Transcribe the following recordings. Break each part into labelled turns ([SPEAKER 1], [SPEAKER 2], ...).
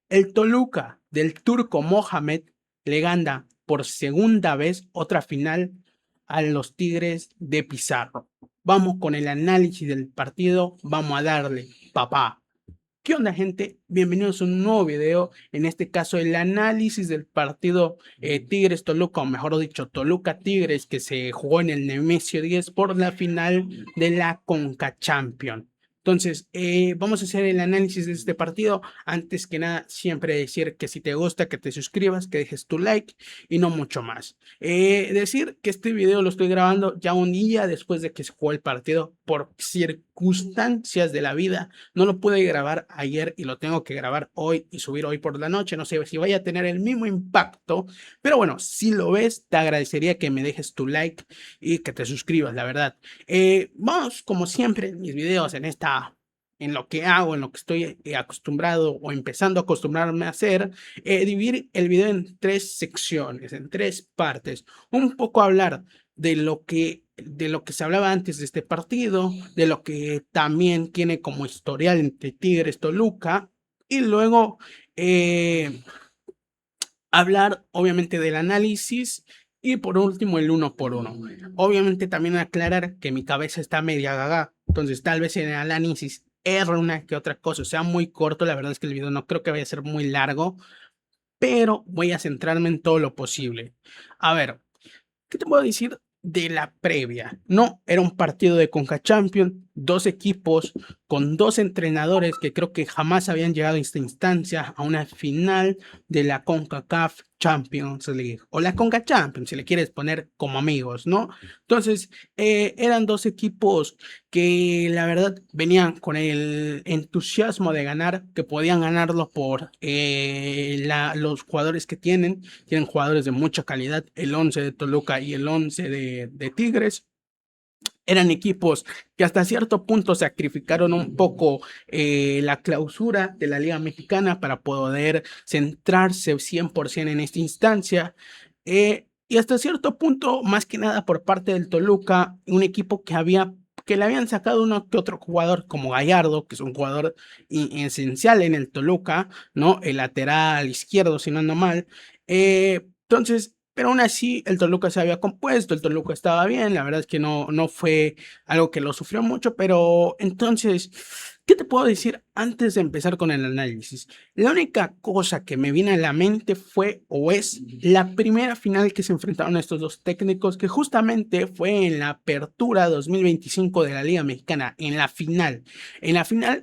[SPEAKER 1] El Toluca del turco Mohamed le gana por segunda vez otra final a los Tigres de Pizarro. Vamos con el análisis del partido, vamos a darle, papá. ¿Qué onda, gente? Bienvenidos a un nuevo video, en este caso el análisis del partido Tigres-Toluca, o mejor dicho, Toluca-Tigres, que se jugó en el Nemesio 10 por la final de la Conca Champions. Entonces, vamos a hacer el análisis de este partido. Antes que nada, siempre decir que si te gusta, que te suscribas, que dejes tu like y no mucho más. Decir que este video lo estoy grabando ya un día después de que se jugó el partido por circunstancias de la vida. No lo pude grabar ayer y lo tengo que grabar hoy y subir hoy por la noche. No sé si vaya a tener el mismo impacto, pero bueno, si lo ves, te agradecería que me dejes tu like y que te suscribas, la verdad. Vamos, como siempre, en mis videos, en lo que hago, en lo que estoy acostumbrado o empezando a acostumbrarme a hacer, dividir el video en tres secciones, en tres partes. Un poco hablar de lo que se hablaba antes de este partido, de lo que también tiene como historial entre Tigres Toluca, y luego hablar obviamente del análisis y por último el uno por uno. Obviamente también aclarar que mi cabeza está media gaga, entonces tal vez en el análisis erre una que otra cosa, o sea muy corto, la verdad es que el video no creo que vaya a ser muy largo, pero voy a centrarme en todo lo posible. A ver, ¿qué te puedo decir de la previa? No, era un partido de Conca Champions, dos equipos con dos entrenadores que creo que jamás habían llegado a esta instancia, a una final de la CONCACAF Champions League, o la Conca Champions, si le quieres poner como amigos, ¿no? Entonces, eran dos equipos que la verdad venían con el entusiasmo de ganar, que podían ganarlo por los jugadores que tienen jugadores de mucha calidad, el 11 de Toluca y el 11 de Tigres. Eran equipos que hasta cierto punto sacrificaron un poco la clausura de la Liga Mexicana para poder centrarse 100% en esta instancia. Y hasta cierto punto, más que nada por parte del Toluca, un equipo que le habían sacado uno que otro jugador como Gallardo, que es un jugador esencial en el Toluca, ¿no? El lateral izquierdo, si no ando mal. Entonces, pero aún así el Toluca se había compuesto, el Toluca estaba bien, la verdad es que no fue algo que lo sufrió mucho, pero entonces, ¿qué te puedo decir antes de empezar con el análisis? La única cosa que me viene a la mente fue o es la primera final que se enfrentaron estos dos técnicos, que justamente fue en la apertura 2025 de la Liga Mexicana, en la final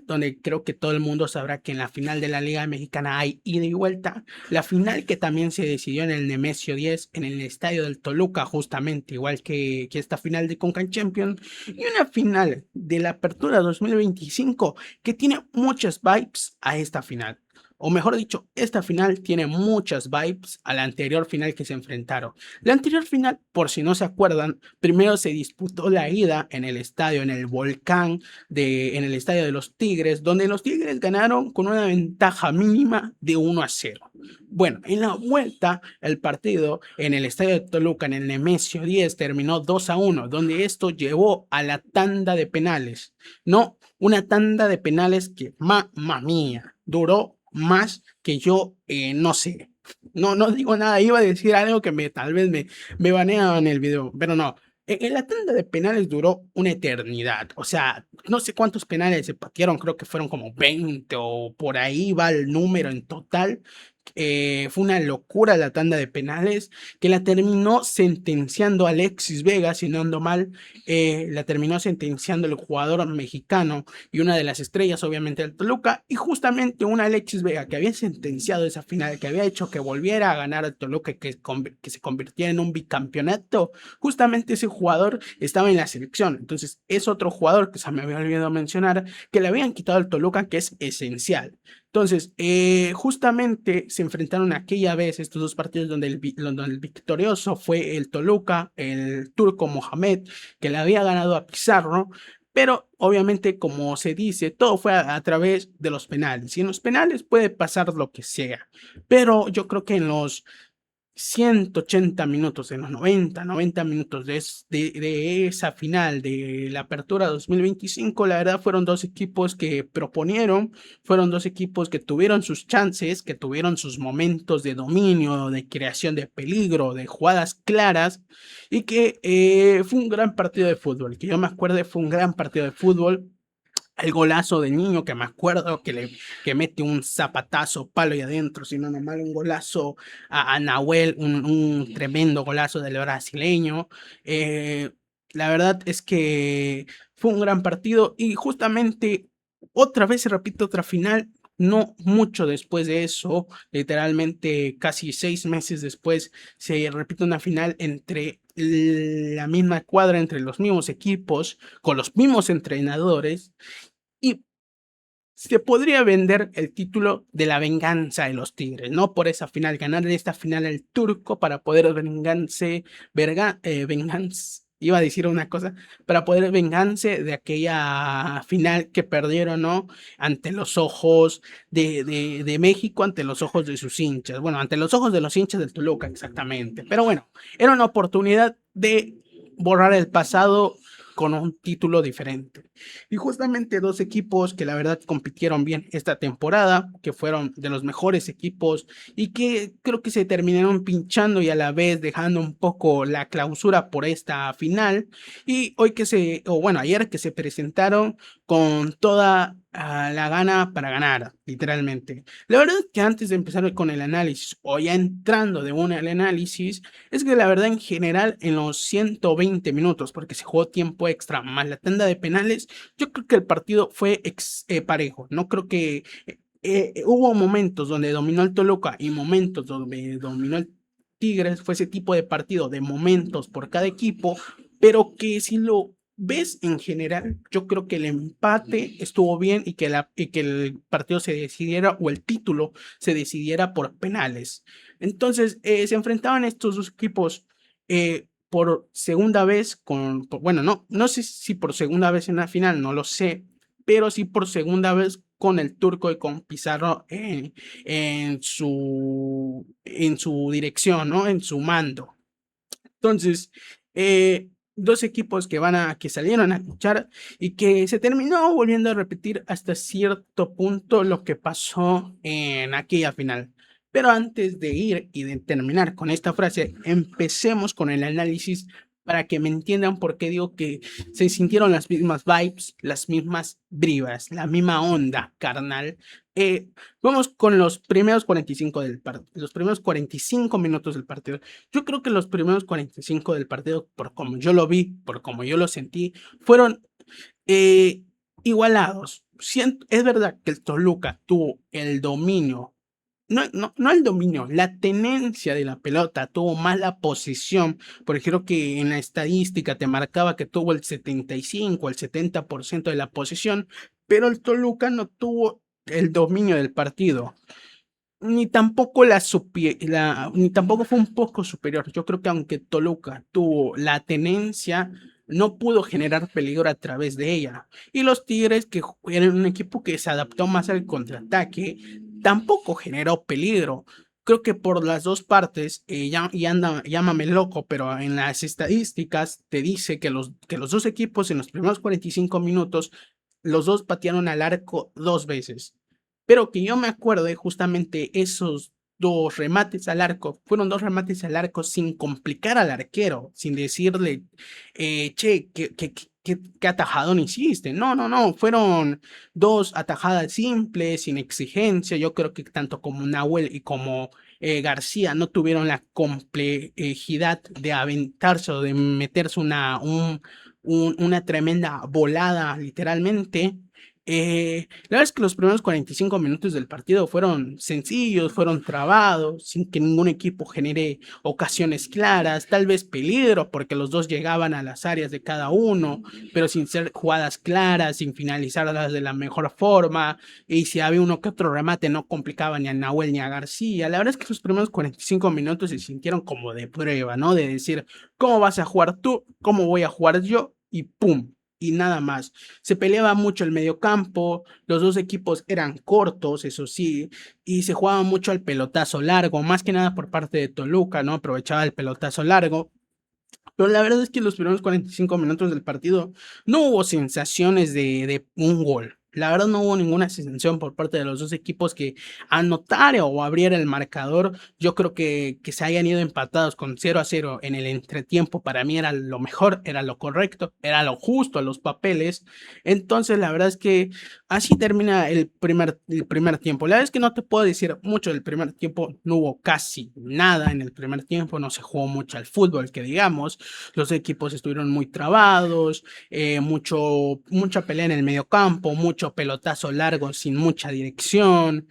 [SPEAKER 1] donde creo que todo el mundo sabrá que en la final de la Liga Mexicana hay ida y vuelta, la final que también se decidió en el Nemesio 10, en el estadio del Toluca, justamente, igual que esta final de Conca Champions, y una final de la Apertura 2025 que tiene muchas vibes a esta final. O mejor dicho, esta final tiene muchas vibes a la anterior final que se enfrentaron. La anterior final, por si no se acuerdan, primero se disputó la ida en el estadio, en el Volcán, en el estadio de los Tigres, donde los Tigres ganaron con una ventaja mínima de 1-0. Bueno, en la vuelta, el partido en el estadio de Toluca, en el Nemesio 10, terminó 2-1, donde esto llevó a la tanda de penales. No, una tanda de penales que, mamma mía, duró más que yo, no sé. No digo nada, iba a decir algo que tal vez me baneaban el video, pero no. En la tanda de penales duró una eternidad. O sea, no sé cuántos penales se patearon, creo que fueron como 20 o por ahí va el número en total. Fue una locura la tanda de penales que la terminó sentenciando Alexis Vega, si no ando mal, la terminó sentenciando el jugador mexicano y una de las estrellas obviamente del Toluca, y justamente una Alexis Vega que había sentenciado esa final, que había hecho que volviera a ganar el Toluca, que se convirtiera en un bicampeonato, justamente ese jugador estaba en la selección. Entonces es otro jugador que se me había olvidado mencionar, que le habían quitado al Toluca, que es esencial. Entonces, justamente se enfrentaron aquella vez estos dos partidos donde donde el victorioso fue el Toluca, el turco Mohamed, que le había ganado a Pizarro, pero obviamente, como se dice, todo fue a través de los penales. Y en los penales puede pasar lo que sea, pero yo creo que 180 minutos en los 90 minutos de esa final de la Apertura 2025, la verdad fueron dos equipos que proponieron, fueron dos equipos que tuvieron sus chances, que tuvieron sus momentos de dominio, de creación de peligro, de jugadas claras, y que fue un gran partido de fútbol, que yo me acuerdo fue un gran partido de fútbol. El golazo del niño que me acuerdo que mete un zapatazo, palo y adentro, sino normal, un golazo a Nahuel, un tremendo golazo del brasileño. Eh, la verdad es que fue un gran partido y justamente otra vez se repite otra final. No mucho después de eso, literalmente casi 6 meses después, se repite una final entre la misma cuadra, entre los mismos equipos, con los mismos entrenadores, y se podría vender el título de la venganza de los Tigres, ¿no? Por esa final, ganarle esta final al turco para poder iba a decir una cosa, para poder vengarse de aquella final que perdieron, ¿no? Ante los ojos de México, ante los ojos de sus hinchas, bueno, ante los ojos de los hinchas del Toluca, exactamente. Pero bueno, era una oportunidad de borrar el pasado con un título diferente. Y justamente dos equipos que la verdad compitieron bien esta temporada, que fueron de los mejores equipos y que creo que se terminaron pinchando y a la vez dejando un poco la clausura por esta final. Y hoy ayer que se presentaron con toda la gana para ganar, literalmente. La verdad es que antes de empezar con el análisis, o ya entrando de una al análisis, es que la verdad en general en los 120 minutos, porque se jugó tiempo extra más la tanda de penales, yo creo que el partido fue parejo. No creo que hubo momentos donde dominó el Toluca y momentos donde dominó el Tigres. Fue ese tipo de partido de momentos por cada equipo, pero que si lo ves en general, yo creo que el empate estuvo bien y que el partido se decidiera o el título se decidiera por penales. Entonces, se enfrentaban estos dos equipos por segunda vez bueno, no sé si por segunda vez en la final, no lo sé, pero sí por segunda vez con el turco y con Pizarro en su dirección, ¿no? En su mando. Entonces, dos equipos que salieron a luchar y que se terminó volviendo a repetir hasta cierto punto lo que pasó en aquella final. Pero antes de ir y de terminar con esta frase, empecemos con el análisis para que me entiendan por qué digo que se sintieron las mismas vibes, las mismas brivas, la misma onda, carnal. Eh, Vamos con los primeros 45 del partido, los primeros 45 minutos del partido. Yo creo que los primeros 45 del partido, por como yo lo vi, por como yo lo sentí, fueron eh, igualados. Es verdad que el Toluca tuvo el dominio, no el dominio, la tenencia de la pelota, tuvo más la posición, porque creo que en la estadística te marcaba que tuvo el 75, el 70% de la posición, pero el Toluca no tuvo el dominio del partido ni tampoco fue un poco superior. Yo creo que aunque Toluca tuvo la tenencia, no pudo generar peligro a través de ella. Y los Tigres, que eran un equipo que se adaptó más al contraataque, tampoco generó peligro. Creo que por las dos partes, llámame loco, pero en las estadísticas te dice que los dos equipos en los primeros 45 minutos, los dos patearon al arco 2 veces. Pero que yo me acuerde, justamente esos dos remates al arco, fueron dos remates al arco sin complicar al arquero, sin decirle, che, ¿qué atajadón hiciste? No, no, no, fueron dos atajadas simples, sin exigencia. Yo creo que tanto como Nahuel y como García no tuvieron la complejidad de aventarse o de meterse una tremenda volada, literalmente. La verdad es que los primeros 45 minutos del partido fueron sencillos, fueron trabados, sin que ningún equipo genere ocasiones claras, tal vez peligro, porque los dos llegaban a las áreas de cada uno, pero sin ser jugadas claras, sin finalizarlas de la mejor forma, y si había uno que otro remate no complicaba ni a Nahuel ni a García. La verdad es que los primeros 45 minutos se sintieron como de prueba, ¿no? De decir, ¿cómo vas a jugar tú? ¿Cómo voy a jugar yo? Y ¡pum! y nada más. Se peleaba mucho el mediocampo, los dos equipos eran cortos, eso sí, y se jugaba mucho al pelotazo largo, más que nada por parte de Toluca, ¿no? Aprovechaba el pelotazo largo. Pero la verdad es que los primeros 45 minutos del partido no hubo sensaciones de un gol. La verdad no hubo ninguna sensación por parte de los dos equipos que anotara o abriera el marcador. Yo creo que se hayan ido empatados con 0-0 en el entretiempo. Para mí era lo mejor, era lo correcto, era lo justo a los papeles. Entonces la verdad es que así termina el primer tiempo. La verdad es que no te puedo decir mucho del primer tiempo. No hubo casi nada en el primer tiempo. No se jugó mucho al fútbol, que digamos. Los equipos estuvieron muy trabados, mucha pelea en el mediocampo, mucho pelotazo largo sin mucha dirección.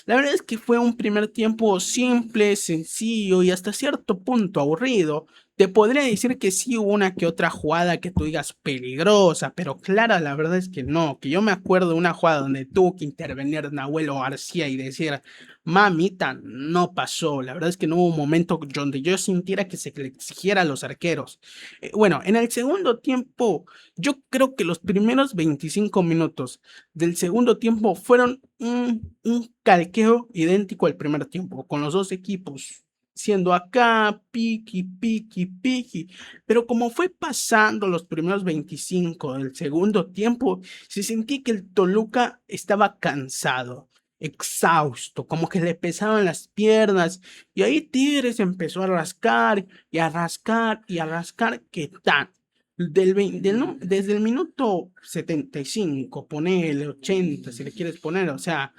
[SPEAKER 1] La verdad es que fue un primer tiempo simple, sencillo y hasta cierto punto aburrido. Te podría decir que sí hubo una que otra jugada que tú digas peligrosa, pero clara, la verdad es que no. Que yo me acuerdo de una jugada donde tuvo que intervenir Nahuel García y decir, mamita, no pasó. La verdad es que no hubo un momento donde yo sintiera que se le exigiera a los arqueros. Bueno, en el segundo tiempo, yo creo que los primeros 25 minutos del segundo tiempo fueron un calqueo idéntico al primer tiempo, con los dos equipos siendo acá, piqui, piqui, piqui. Pero como fue pasando los primeros 25 del segundo tiempo, se sentí que el Toluca estaba cansado, exhausto, como que le pesaban las piernas. Y ahí Tigres empezó a rascar y a rascar y a rascar, ¿qué tal? Desde el minuto 75, ponele 80, si le quieres poner, o sea,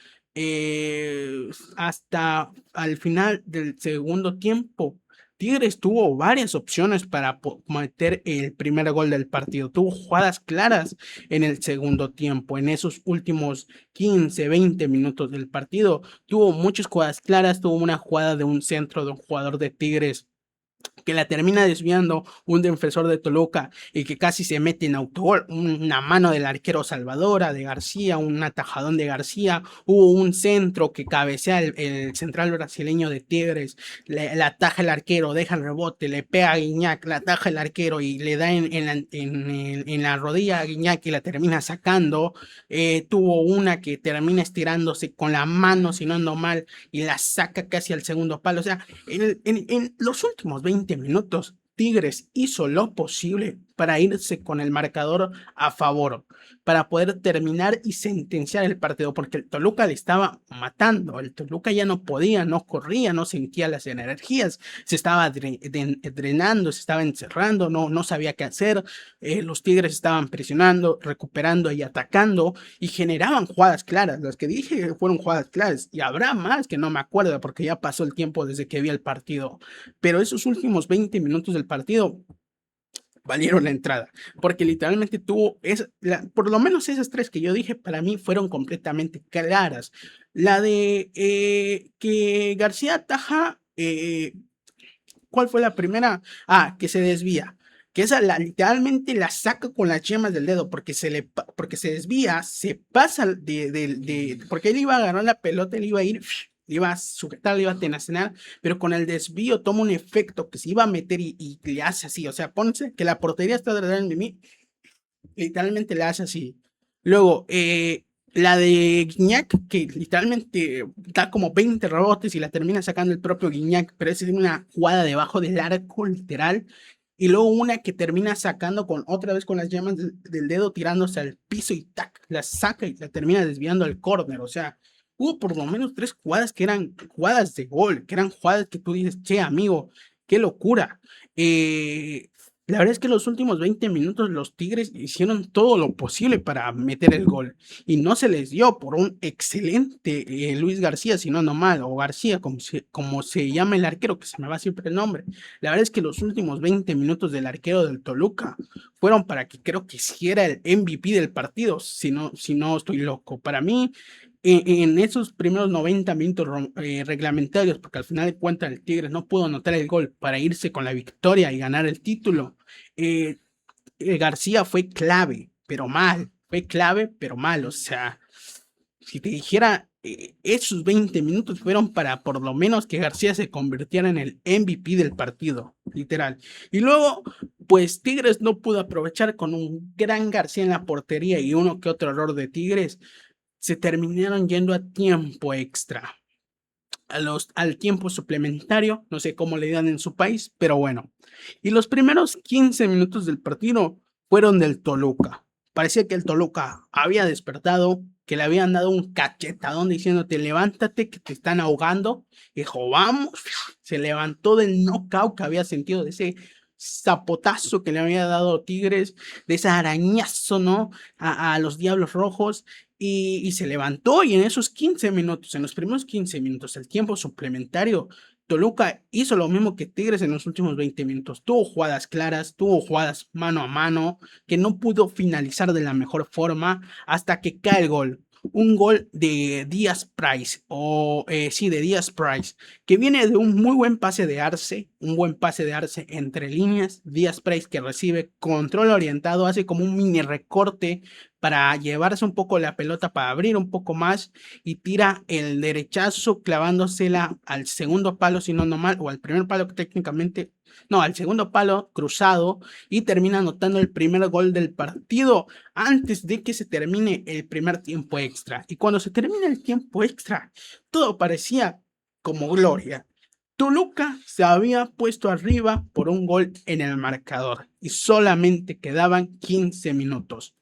[SPEAKER 1] hasta al final del segundo tiempo, Tigres tuvo varias opciones para meter el primer gol del partido. Tuvo jugadas claras en el segundo tiempo, en esos últimos 15, 20 minutos del partido. Tuvo muchas jugadas claras, tuvo una jugada de un centro de un jugador de Tigres que la termina desviando un defensor de Toluca y que casi se mete en autogol, una mano del arquero Salvadora, de García, un atajadón de García, hubo un centro que cabecea el central brasileño de Tigres, le ataja el arquero, deja el rebote, le pega a Guiñac, le ataja el arquero y le da en la rodilla a Guiñac y la termina sacando. Tuvo una que termina estirándose con la mano, si no ando mal, y la saca casi al segundo palo. O sea, en los últimos 20 minutos, Tigres hizo lo posible para irse con el marcador a favor, para poder terminar y sentenciar el partido, porque el Toluca le estaba matando. El Toluca ya no podía, no corría, no sentía las energías, se estaba drenando, se estaba encerrando, no sabía qué hacer. Los Tigres estaban presionando, recuperando y atacando y generaban jugadas claras. Las que dije fueron jugadas claras y habrá más que no me acuerdo porque ya pasó el tiempo desde que vi el partido. Pero esos últimos 20 minutos del partido valieron la entrada, porque literalmente por lo menos esas tres que yo dije, para mí fueron completamente claras. La de que García ataja, ¿cuál fue la primera? Ah, que se desvía. Que esa literalmente la saca con las yemas del dedo porque se desvía, se pasa porque él iba a agarrar la pelota, él iba a ir, le iba a sujetar, le iba a tenacenar, pero con el desvío toma un efecto que se iba a meter y le hace así, o sea, ponse que la portería está detrás de mí, literalmente le hace así. Luego, la de Guiñac, que literalmente da como 20 rebotes y la termina sacando el propio Guiñac, pero esa es una jugada debajo del arco, literal. Y luego una que termina sacando otra vez con las yemas del dedo, tirándose al piso y tac, la saca y la termina desviando al córner. O sea, hubo por lo menos tres jugadas que eran jugadas de gol, que eran jugadas que tú dices, che, amigo, qué locura. Eh, la verdad es que los últimos 20 minutos los Tigres hicieron todo lo posible para meter el gol y no se les dio por un excelente Luis García, si no ando mal, o García, como se llama el arquero, que se me va siempre el nombre. La verdad es que los últimos 20 minutos del arquero del Toluca fueron para que creo que hiciera el MVP del partido, si no estoy loco. Para mí, en esos primeros 90 minutos reglamentarios, porque al final de cuentas el Tigres no pudo anotar el gol para irse con la victoria y ganar el título, eh, García fue clave, pero mal, o sea, si te dijera, esos 20 minutos fueron para por lo menos que García se convirtiera en el MVP del partido, literal. Y luego pues Tigres no pudo aprovechar con un gran García en la portería y uno que otro error de Tigres. Se terminaron yendo a tiempo extra. Al tiempo suplementario, no sé cómo le dan en su país, pero bueno. Y los primeros 15 minutos del partido fueron del Toluca. Parecía que el Toluca había despertado, que le habían dado un cachetadón diciéndote levántate, que te están ahogando. Y dijo, vamos, se levantó del knockout que había sentido, de ese zapotazo que le había dado Tigres, de ese arañazo, ¿no? A los Diablos Rojos. Y se levantó y en esos 15 minutos, en los primeros 15 minutos, el tiempo suplementario, Toluca hizo lo mismo que Tigres en los últimos 20 minutos. Tuvo jugadas claras, tuvo jugadas mano a mano, que no pudo finalizar de la mejor forma hasta que cae el gol. Un gol de Díaz Price, de Díaz Price, que viene de un muy buen pase de Arce, un buen pase de Arce entre líneas. Díaz Price que recibe control orientado, hace como un mini recorte para llevarse un poco la pelota, para abrir un poco más y tira el derechazo clavándosela al segundo palo, si no mal, o al primer palo que técnicamente, no, al segundo palo cruzado y termina anotando el primer gol del partido antes de que se termine el primer tiempo extra. Y cuando se termina el tiempo extra, todo parecía como gloria. Toluca se había puesto arriba por un gol en el marcador y solamente quedaban 15 minutos.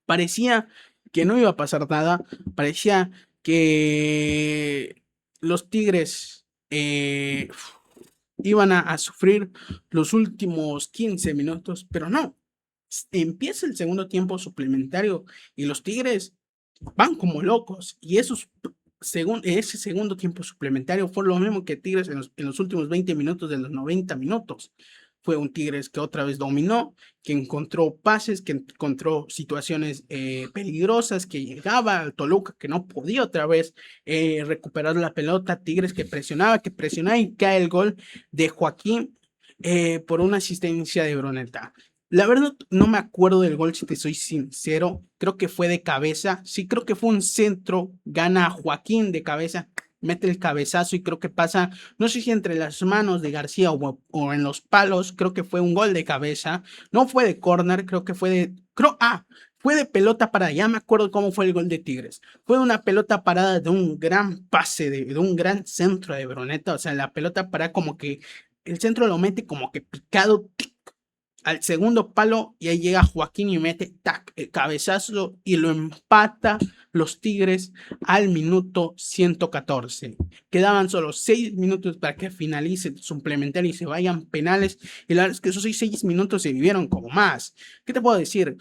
[SPEAKER 1] Parecía que no iba a pasar nada, parecía que los Tigres iban a sufrir los últimos 15 minutos, pero no. Empieza el segundo tiempo suplementario y los Tigres van como locos y ese segundo tiempo suplementario fue lo mismo que Tigres en los últimos 20 minutos de los 90 minutos. Fue un Tigres que otra vez dominó, que encontró pases, que encontró situaciones peligrosas, que llegaba al Toluca, que no podía otra vez recuperar la pelota. Tigres que presionaba y cae el gol de Joaquín por una asistencia de Bruneta. La verdad no me acuerdo del gol, si te soy sincero. Creo que fue de cabeza. Sí, creo que fue un centro. Gana Joaquín de cabeza. Mete el cabezazo y creo que pasa, no sé si entre las manos de García o en los palos. Creo que fue un gol de cabeza. No fue de córner, creo que fue de... fue de pelota parada. Ya me acuerdo cómo fue el gol de Tigres. Fue una pelota parada de un gran pase, de un gran centro de Bruneta. O sea, la pelota parada como que el centro lo mete como que picado, tic, al segundo palo y ahí llega Joaquín y mete tac, el cabezazo y lo empata los Tigres al minuto 114. Quedaban solo 6 minutos para que finalice el suplementario y se vayan penales. Y la verdad es que esos 6 minutos se vivieron como más. ¿Qué te puedo decir?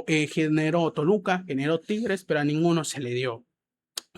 [SPEAKER 1] Generó Toluca, generó Tigres, pero a ninguno se le dio.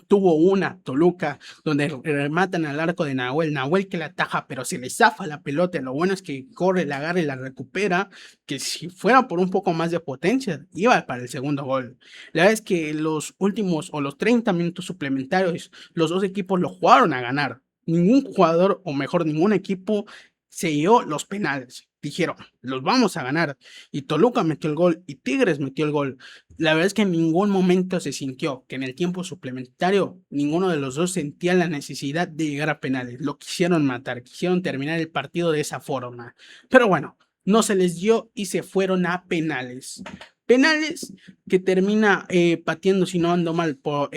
[SPEAKER 1] Tuvo una Toluca donde rematan al arco de Nahuel que la ataja, pero se le zafa la pelota. Lo bueno es que corre, la agarra y la recupera, que si fuera por un poco más de potencia, iba para el segundo gol. La verdad es que los últimos o los 30 minutos suplementarios, los dos equipos lo jugaron a ganar. Ningún jugador, o mejor, ningún equipo se dio los penales. Dijeron, los vamos a ganar. Y Toluca metió el gol y Tigres metió el gol. La verdad es que en ningún momento se sintió que en el tiempo suplementario ninguno de los dos sentía la necesidad de llegar a penales. Lo quisieron matar, quisieron terminar el partido de esa forma. Pero bueno, no se les dio y se fueron a penales. Penales que termina pateando, si no ando mal, por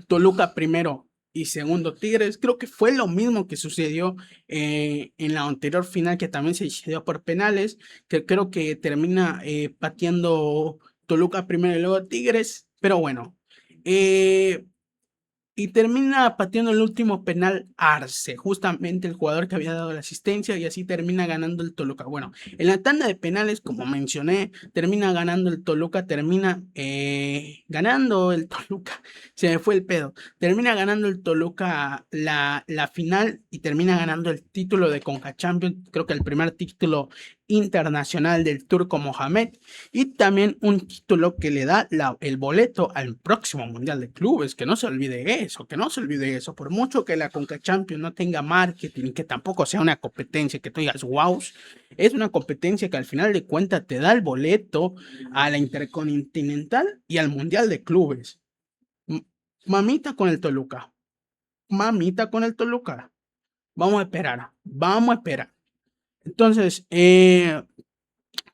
[SPEAKER 1] Toluca primero y segundo Tigres. Creo que fue lo mismo que sucedió en la anterior final, que también se decidió por penales, que creo que termina pateando Toluca primero y luego Tigres. Pero bueno, y termina pateando el último penal Arce, justamente el jugador que había dado la asistencia, y así termina ganando el Toluca. Bueno, en la tanda de penales, como mencioné, termina ganando el Toluca, ganando el Toluca, se me fue el pedo, termina ganando el Toluca la final y termina ganando el título de Conca Champions, creo que el primer título internacional del Turco Mohamed, y también un título que le da el boleto al próximo Mundial de Clubes. Que no se olvide eso, por mucho que la Conca Champions no tenga marketing, que tampoco sea una competencia que tú digas wow, es una competencia que al final de cuentas te da el boleto a la Intercontinental y al Mundial de Clubes. Mamita con el Toluca, vamos a esperar. Entonces,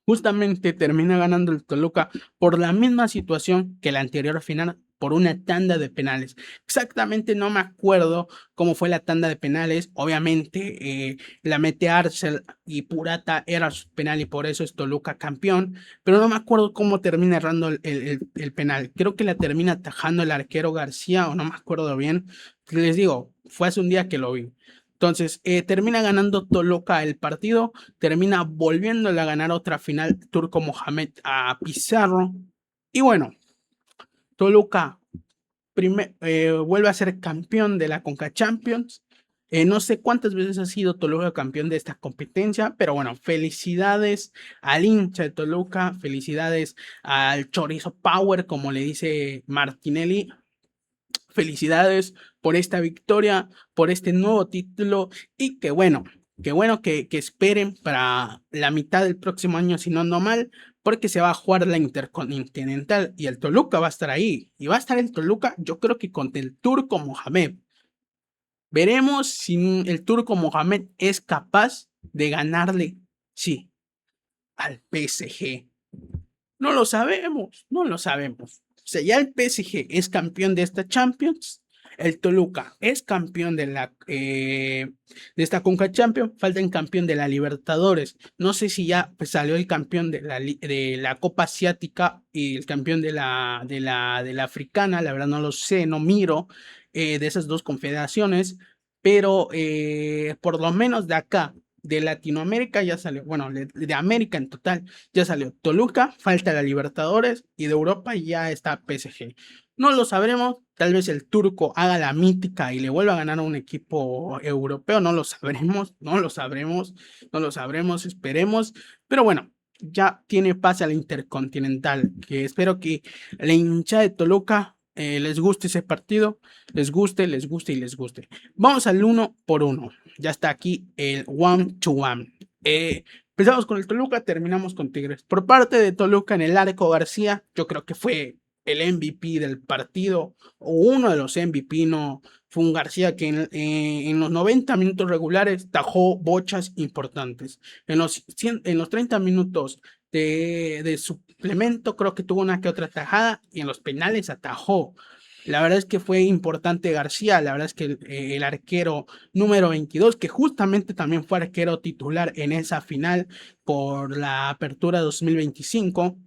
[SPEAKER 1] justamente termina ganando el Toluca por la misma situación que la anterior final, por una tanda de penales. Exactamente no me acuerdo cómo fue la tanda de penales. Obviamente la mete Arcel y Purata era su penal y por eso es Toluca campeón. Pero no me acuerdo cómo termina errando el penal. Creo que la termina atajando el arquero García o no me acuerdo bien. Les digo, fue hace un día que lo vi. Entonces, termina ganando Toluca el partido, termina volviéndole a ganar otra final Turco Mohamed a Pizarro. Y bueno, Toluca vuelve a ser campeón de la Conca Champions. No sé cuántas veces ha sido Toluca campeón de esta competencia, pero bueno, felicidades al hincha de Toluca, felicidades al Chorizo Power, como le dice Martinelli. Felicidades por esta victoria, por este nuevo título y qué bueno que esperen para la mitad del próximo año, si no ando mal, porque se va a jugar la Intercontinental y el Toluca va a estar ahí. Y va a estar el Toluca, yo creo que contra el Turco Mohamed. Veremos si el Turco Mohamed es capaz de ganarle, sí, al PSG. No lo sabemos, no lo sabemos. O sea, ya el PSG es campeón de esta Champions, el Toluca es campeón de esta Conca Champions, falta el campeón de la Libertadores. No sé si ya pues, salió el campeón de la Copa Asiática y el campeón de la Africana, la verdad no lo sé, no miro de esas dos confederaciones, pero por lo menos de acá, de Latinoamérica ya salió, bueno, de América en total ya salió Toluca, falta la Libertadores y de Europa ya está PSG. No lo sabremos, tal vez el turco haga la mítica y le vuelva a ganar a un equipo europeo, no lo sabremos, no lo sabremos, no lo sabremos, esperemos, pero bueno, ya tiene pase a la Intercontinental, que espero que la hincha de Toluca les guste ese partido, les guste, les guste y les guste. Vamos al uno por uno, ya está aquí el one to one. Empezamos con el Toluca, terminamos con Tigres. Por parte de Toluca en el arco García, yo creo que fue el MVP del partido, o uno de los MVP, no, fue un García que en los 90 minutos regulares tajó bochas importantes. En los 30 minutos de suplemento creo que tuvo una que otra tajada y en los penales atajó. La verdad es que fue importante García, la verdad es que el arquero número 22, que justamente también fue arquero titular en esa final por la Apertura 2025,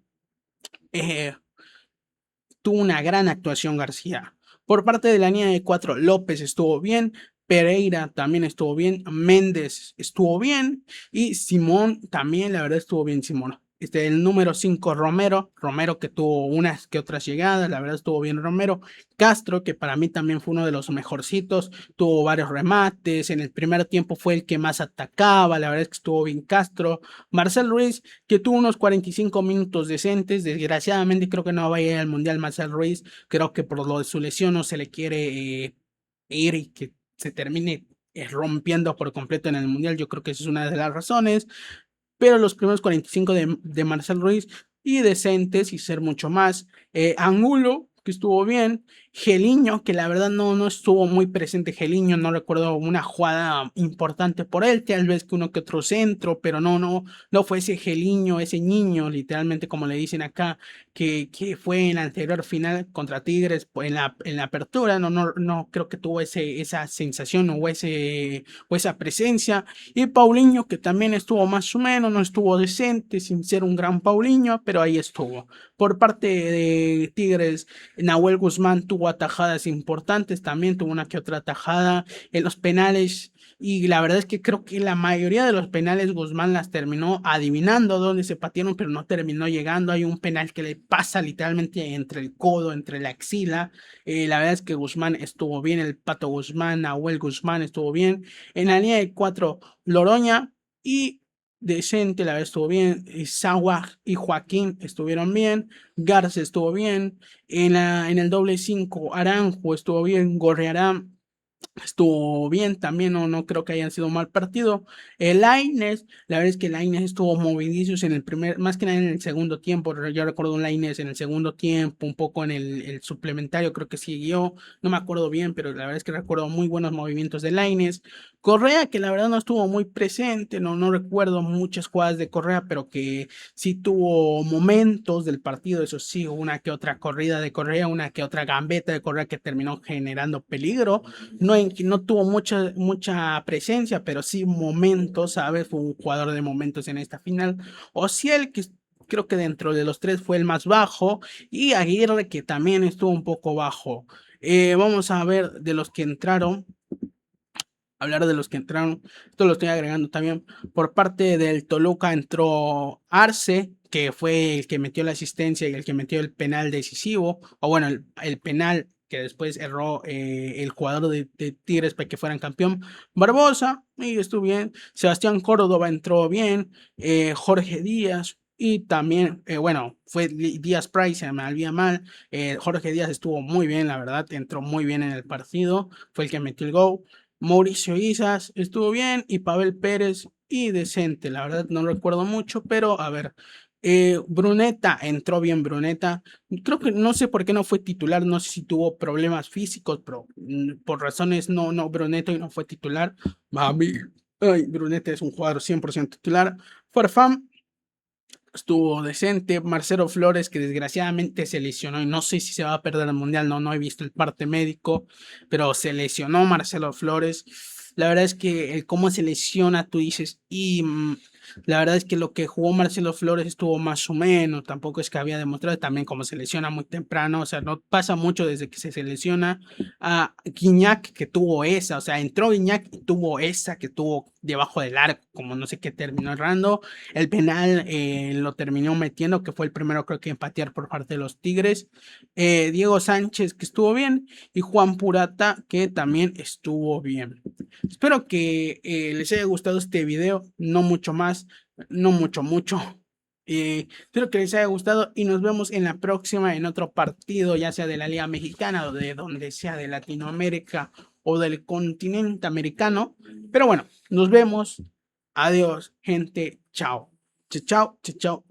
[SPEAKER 1] tuvo una gran actuación García. Por parte de la línea de 4, López estuvo bien, Pereira también estuvo bien, Méndez estuvo bien y Simón también, la verdad estuvo bien Simón. El número 5, Romero que tuvo unas que otras llegadas, la verdad estuvo bien Romero. Castro, que para mí también fue uno de los mejorcitos, tuvo varios remates, en el primer tiempo fue el que más atacaba, la verdad es que estuvo bien Castro. Marcel Ruiz, que tuvo unos 45 minutos decentes, desgraciadamente creo que no va a ir al Mundial Marcel Ruiz, creo que por lo de su lesión no se le quiere ir y que se termine rompiendo por completo en el Mundial, yo creo que esa es una de las razones, pero los primeros 45 de Marcel Ruiz y decentes y ser mucho más. Angulo, que estuvo bien. Geliño, que la verdad no estuvo muy presente. Geliño, no recuerdo una jugada importante por él, tal vez que uno que otro centro, pero no fue ese Geliño, ese niño, literalmente como le dicen acá, que fue en la anterior final contra Tigres en la apertura. No creo que tuvo esa sensación o esa presencia. Y Paulinho, que también estuvo más o menos, no estuvo decente, sin ser un gran Paulinho, pero ahí estuvo. Por parte de Tigres, Nahuel Guzmán tuvo atajadas importantes, también tuvo una que otra atajada en los penales. Y la verdad es que creo que la mayoría de los penales Guzmán las terminó adivinando dónde se patearon, pero no terminó llegando. Hay un penal que le pasa literalmente entre el codo, entre la axila. La verdad es que Guzmán estuvo bien, el Pato Guzmán, Nahuel Guzmán estuvo bien. En la línea de 4, Loroña y decente, la verdad estuvo bien. Sauag y Joaquín estuvieron bien. Garza estuvo bien. En el doble 5, Aranjo estuvo bien. Gorriarán estuvo bien también, no creo que hayan sido un mal partido. El Lainez, la verdad es que el Lainez estuvo movidísimo en el primer, más que nada en el segundo tiempo. Yo recuerdo un Lainez en el segundo tiempo, un poco en el suplementario, creo que siguió, no me acuerdo bien, pero la verdad es que recuerdo muy buenos movimientos de Lainez. Correa, que la verdad no estuvo muy presente, no recuerdo muchas jugadas de Correa, pero que sí tuvo momentos del partido, eso sí, una que otra corrida de Correa, una que otra gambeta de Correa que terminó generando peligro. No tuvo mucha presencia, pero sí momentos, ¿sabes? Fue un jugador de momentos en esta final. Ociel, que creo que dentro de los tres fue el más bajo, y Aguirre, que también estuvo un poco bajo. Vamos a ver de los que entraron. Hablar de los que entraron, esto lo estoy agregando también. Por parte del Toluca entró Arce, que fue el que metió la asistencia y el que metió el penal decisivo, o bueno, el penal que después erró el jugador de Tigres para que fueran campeón. Barbosa, y estuvo bien. Sebastián Córdoba entró bien. Jorge Díaz. Y también, bueno, fue Díaz Price, se me olvida mal. Jorge Díaz estuvo muy bien, la verdad, entró muy bien en el partido, fue el que metió el gol. Mauricio Isas estuvo bien y Pavel Pérez y decente, la verdad no recuerdo mucho, pero a ver, Bruneta entró bien Bruneta, creo que no sé por qué no fue titular, no sé si tuvo problemas físicos, pero por razones no Bruneta y no fue titular. Mami, ay, Bruneta es un jugador 100% titular. Farfán estuvo decente. Marcelo Flores, que desgraciadamente se lesionó y no sé si se va a perder el mundial, no he visto el parte médico, pero se lesionó Marcelo Flores. La verdad es que el cómo se lesiona, tú dices, y la verdad es que lo que jugó Marcelo Flores estuvo más o menos, tampoco es que había demostrado, también como se lesiona muy temprano, o sea, no pasa mucho desde que se lesiona. A Guiñac, que tuvo esa, o sea, entró Guiñac y tuvo esa que tuvo debajo del arco, como no sé qué terminó errando. El penal lo terminó metiendo, que fue el primero creo que empatear por parte de los Tigres. Diego Sánchez, que estuvo bien, y Juan Purata, que también estuvo bien. Espero que les haya gustado este video, no mucho más, no mucho. Espero que les haya gustado y nos vemos en la próxima en otro partido, ya sea de la Liga Mexicana o de donde sea, de Latinoamérica o del continente americano. Pero bueno, nos vemos. Adiós, gente. Chao. Chao, chao, chao.